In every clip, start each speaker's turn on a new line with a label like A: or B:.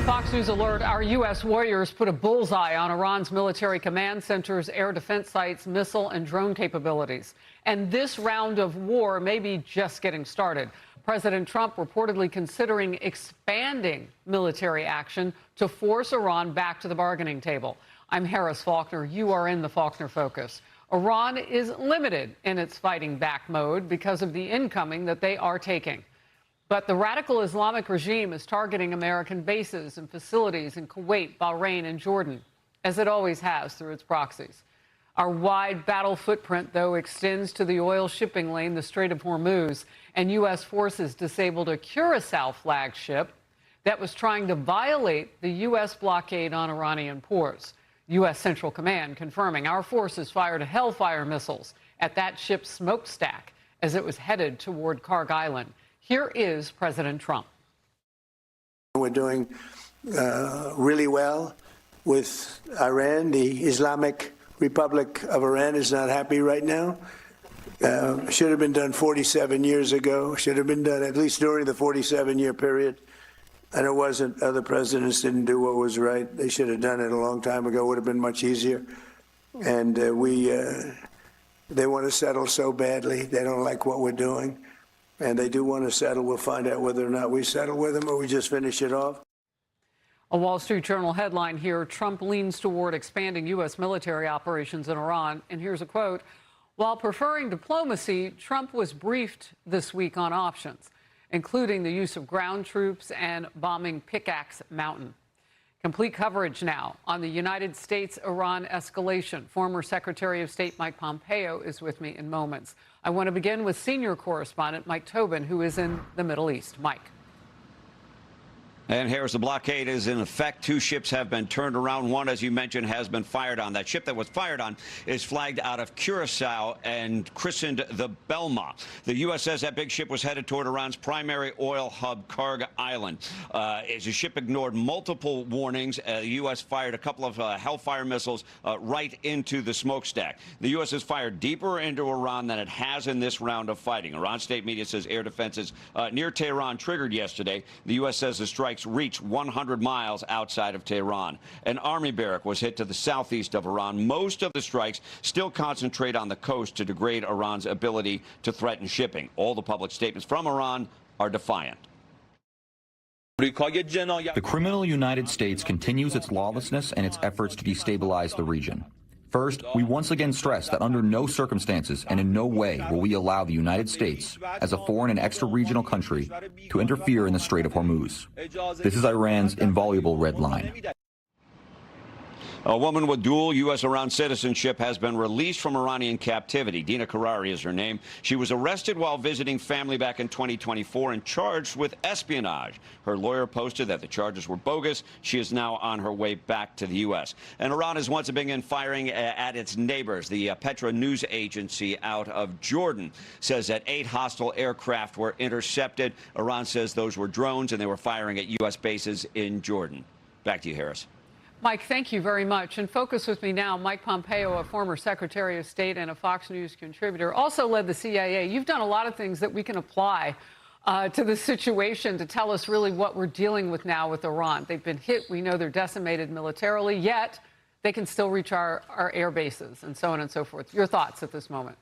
A: Fox News alert, our U.S. warriors put a bullseye on Iran's military command centers, air defense sites, missile and drone capabilities. And this round of war may be just getting started. President Trump reportedly considering expanding military action to force Iran back to the bargaining table. I'm Harris Faulkner. You are in the Faulkner Focus. Iran is limited in its fighting back mode because of the incoming that they are taking. But the radical Islamic regime is targeting American bases and facilities in Kuwait, Bahrain, and Jordan, as it always has through its proxies. Our wide battle footprint, though, extends to the oil shipping lane, the Strait of Hormuz, and U.S. forces disabled a Curacao flagship that was trying to violate the U.S. blockade on Iranian ports. U.S. Central Command confirming our forces fired Hellfire missiles at that ship's smokestack as it was headed toward Karg Island. Here is President Trump.
B: We're doing really well with Iran. The Islamic Republic of Iran is not happy right now. Should have been done 47 years ago. Should have been done at least during the 47-year period. And it wasn't. Other presidents didn't do what was right. They should have done it a long time ago. It would have been much easier. And they want to settle so badly. They don't like what we're doing. And they do want to settle. We'll find out whether or not we settle with them or we just finish it off.
A: A Wall Street Journal headline here, Trump leans toward expanding U.S. military operations in Iran. And here's a quote. While preferring diplomacy, Trump was briefed this week on options, including the use of ground troops and bombing Pickaxe Mountain. Complete coverage now on the United States-Iran escalation. Former Secretary of State Mike Pompeo is with me in moments. I want to begin with senior correspondent Mike Tobin, who is in the Middle East. Mike.
C: And Harris, the blockade is in effect. Two ships have been turned around. One, as you mentioned, has been fired on. That ship that was fired on is flagged out of Curacao and christened the Belma. The U.S. says that big ship was headed toward Iran's primary oil hub, Karg Island. As the ship ignored multiple warnings, the U.S. fired a couple of Hellfire missiles right into the smokestack. The U.S. has fired deeper into Iran than it has in this round of fighting. Iran state media says air defenses near Tehran triggered yesterday. The U.S. says the strike reached 100 miles outside of Tehran. An army barrack was hit to the southeast of Iran. Most of the strikes still concentrate on the coast to degrade Iran's ability to threaten shipping. All the public statements from Iran are defiant.
D: The criminal United States continues its lawlessness and its efforts to destabilize the region. First, we once again stress that under no circumstances and in no way will we allow the United States, as a foreign and extra-regional country, to interfere in the Strait of Hormuz. This is Iran's inviolable red line.
C: A woman with dual U.S.-Iran citizenship has been released from Iranian captivity. Dina Karari is her name. She was arrested while visiting family back in 2024 and charged with espionage. Her lawyer posted that the charges were bogus. She is now on her way back to the U.S. And Iran is once again firing at its neighbors. The Petra news agency out of Jordan says that 8 hostile aircraft were intercepted. Iran says those were drones and they were firing at U.S. bases in Jordan. Back to you, Harris.
A: Mike, thank you very much. And focus with me now, Mike Pompeo, a former Secretary of State and a Fox News contributor, also led the CIA. You've done a lot of things that we can apply to the situation to tell us really what we're dealing with now with Iran. They've been hit. We know they're decimated militarily, yet they can still reach our air bases and so on and so forth. Your thoughts at this moment?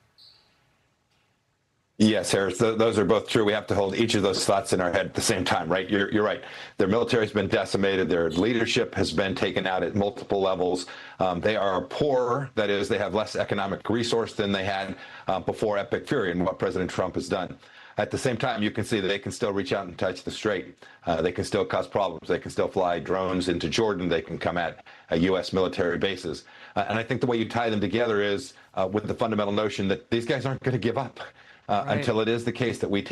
E: Yes, Harris, those are both true. We have to hold each of those thoughts in our head at the same time, right? You're right. Their military has been decimated. Their leadership has been taken out at multiple levels. They are poorer. That is, they have less economic resource than they had before Epic Fury and what President Trump has done. At the same time, you can see that they can still reach out and touch the strait. They can still cause problems. They can still fly drones into Jordan. They can come at U.S. military bases. And I think the way you tie them together is with the fundamental notion that these guys aren't going to give up. Right. Until it is the case that we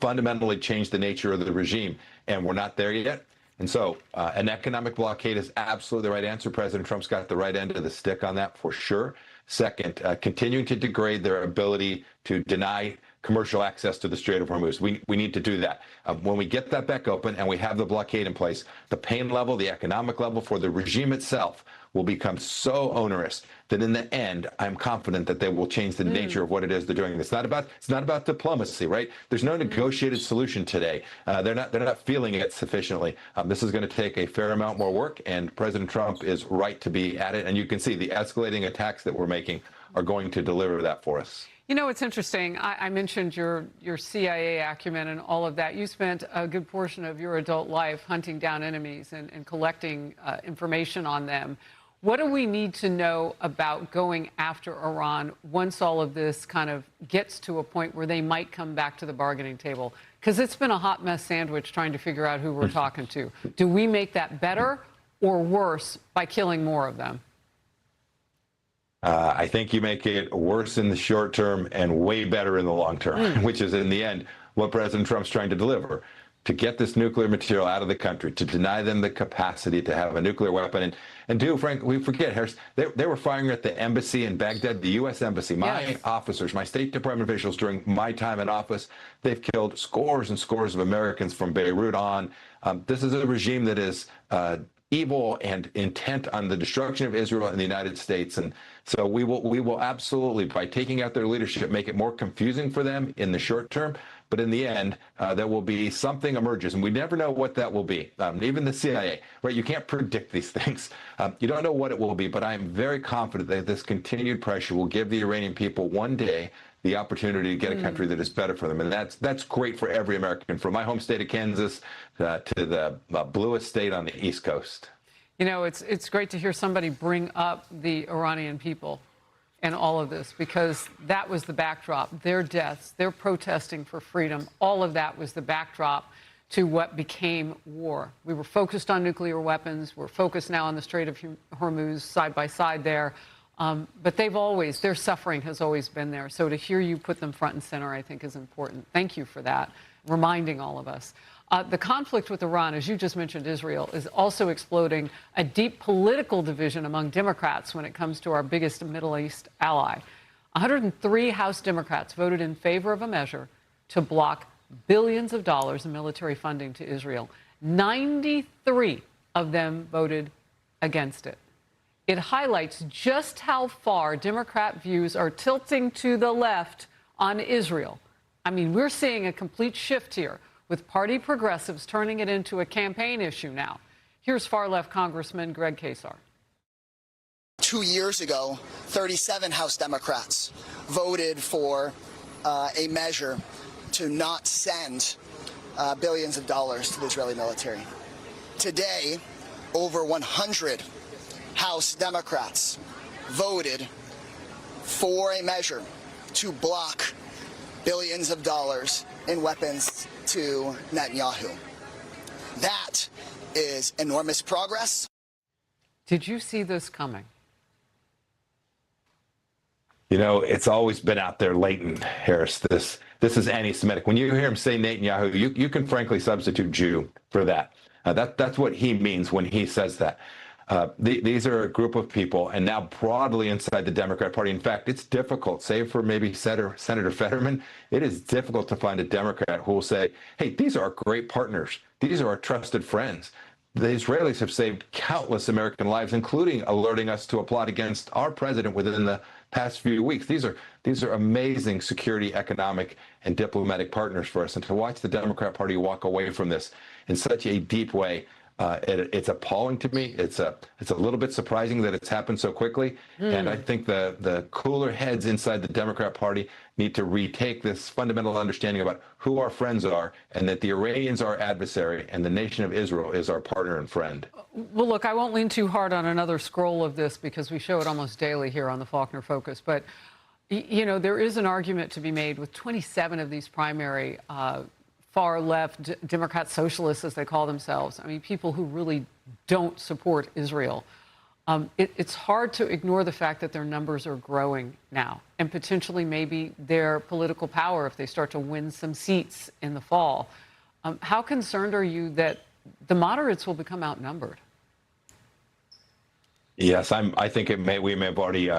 E: fundamentally change the nature of the regime, and we're not there yet. And so an economic blockade is absolutely the right answer. President Trump's got the right end of the stick on that for sure. Second, continuing to degrade their ability to deny commercial access to the Strait of Hormuz. We need to do that. When we get that back open and we have the blockade in place, the pain level, the economic level for the regime itself will become so onerous that in the end, I'm confident that they will change the nature of what it is they're doing. It's not about diplomacy, right? There's no negotiated solution today. They're not feeling it sufficiently. This is going to take a fair amount more work, and President Trump is right to be at it. And you can see the escalating attacks that we're making are going to deliver that for us.
A: You know, it's interesting. I mentioned your CIA acumen and all of that. You spent a good portion of your adult life hunting down enemies and collecting information on them. What do we need to know about going after Iran once all of this kind of gets to a point where they might come back to the bargaining table? Because it's been a hot mess sandwich trying to figure out who we're talking to. Do we make that better or worse by killing more of them?
E: I think you make it worse in the short term and way better in the long term, which is in the end what President Trump's trying to deliver. To get this nuclear material out of the country, to deny them the capacity to have a nuclear weapon. And Frank, we forget, Harris, they were firing at the embassy in Baghdad, the U.S. embassy. My officers, my State Department officials during my time in office, they've killed scores and scores of Americans from Beirut on. This is a regime that is evil and intent on the destruction of Israel and the United States. And so we will absolutely, by taking out their leadership, make it more confusing for them in the short term. But in the end, there will be something emerges, and we never know what that will be. Even the CIA, right? You can't predict these things. You don't know what it will be, but I am very confident that this continued pressure will give the Iranian people one day the opportunity to get a country that is better for them. And that's great for every American, from my home state of Kansas to the bluest state on the East Coast.
A: You know, it's great to hear somebody bring up the Iranian people and all of this, because that was the backdrop. Their deaths, their protesting for freedom, all of that was the backdrop to what became war. We were focused on nuclear weapons. We're focused now on the Strait of Hormuz side by side there. But their suffering has always been there. So to hear you put them front and center, I think is important. Thank you for that, reminding all of us. The conflict with Iran, as you just mentioned, Israel, is also exploding a deep political division among Democrats when it comes to our biggest Middle East ally. 103 House Democrats voted in favor of a measure to block billions of dollars in military funding to Israel. 93 of them voted against it. It highlights just how far Democrat views are tilting to the left on Israel. I mean, we're seeing a complete shift here, with party progressives turning it into a campaign issue now. Here's far-left Congressman Greg Kasar.
F: 2 years ago, 37 House Democrats voted for a measure to not send billions of dollars to the Israeli military. Today, over 100 House Democrats voted for a measure to block billions of dollars in weapons to Netanyahu. That is enormous progress.
A: Did you see this coming?
E: You know, it's always been out there latent, Harris. This is anti-Semitic. When you hear him say Netanyahu, you can frankly substitute Jew for that. That's what he means when he says that. These are a group of people, and now broadly inside the Democrat Party. In fact, it's difficult, save for maybe Senator Fetterman, it is difficult to find a Democrat who will say, hey, these are our great partners. These are our trusted friends. The Israelis have saved countless American lives, including alerting us to a plot against our president within the past few weeks. These are amazing security, economic, and diplomatic partners for us. And to watch the Democrat Party walk away from this in such a deep way, it's appalling to me. It's a little bit surprising that it's happened so quickly. And I think the cooler heads inside the Democrat Party need to retake this fundamental understanding about who our friends are, and that the Iranians are our adversary and the nation of Israel is our partner and friend.
A: Well, look, I won't lean too hard on another scroll of this because we show it almost daily here on the Faulkner Focus. But, you know, there is an argument to be made with 27 of these primary far-left Democrat socialists, as they call themselves. I mean, people who really don't support Israel. It's hard to ignore the fact that their numbers are growing now, and potentially maybe their political power if they start to win some seats in the fall. How concerned are you that the moderates will become outnumbered?
E: Yes, I think we may have already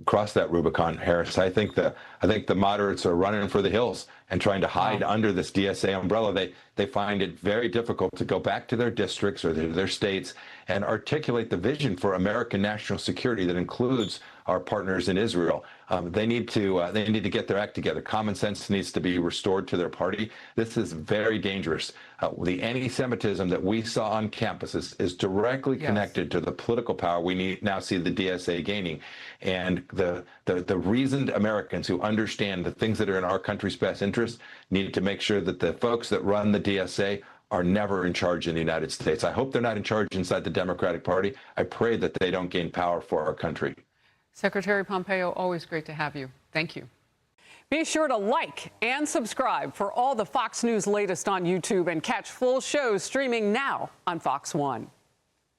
E: cross that Rubicon, Harris. I think the moderates are running for the hills and trying to hide under this DSA umbrella. They find it very difficult to go back to their districts or their states and articulate the vision for American national security that includes our partners in Israel. They need to get their act together. Common sense needs to be restored to their party. This is very dangerous. The anti-Semitism that we saw on campuses is directly connected to the political power we now see the DSA gaining. And the reasoned Americans who understand the things that are in our country's best interest need to make sure that the folks that run the DSA are never in charge in the United States. I hope they're not in charge inside the Democratic Party. I pray that they don't gain power for our country.
A: Secretary Pompeo, always great to have you. Thank you. Be sure to like and subscribe for all the Fox News latest on YouTube and catch full shows streaming now on Fox One.